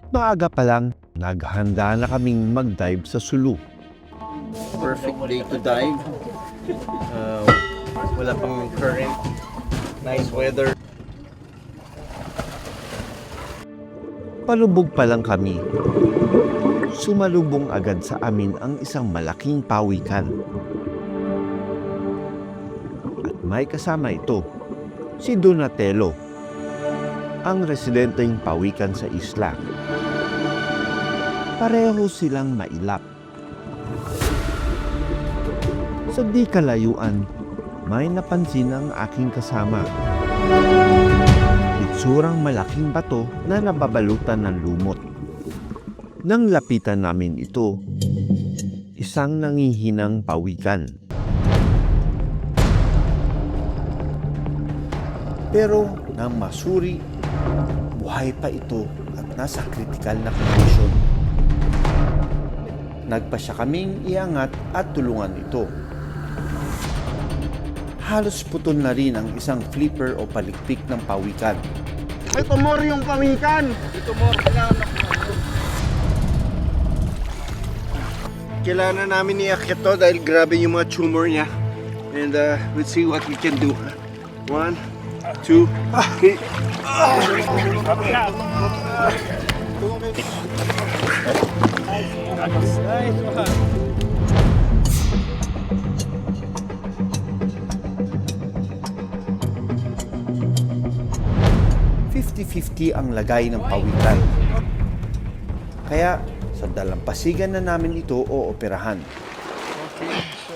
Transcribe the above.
Maaga pa lang, naghanda na kaming mag-dive sa Sulu. Perfect day to dive. Wala pang current. Nice weather. Palubog pa lang kami. Sumalubong agad sa amin ang isang malaking pawikan. At may kasama ito, si Donatello, ang residenteng pawikan sa isla. Pareho silang mailap. Sa di kalayuan, may napansin ang aking kasama. Itsurang malaking bato na nababalutan ng lumot. Nang lapitan namin ito, isang nangihinang pawikan. Pero nang masuri, buhay pa ito at nasa kritikal na kondisyon. Nagpasya kaming iangat at tulungan ito. Halos putol na rin ang isang flipper o palikpik ng pawikan. Ito more yung pawikan. Ito mo, Kailangan namin i-akit to dahil grabe yung mga tumor niya. And let's see what we can do. 1, 2, 3. /50 ang lagay ng pawikan. Kaya sa dalampasigan na namin ito o operahan. Okay, so,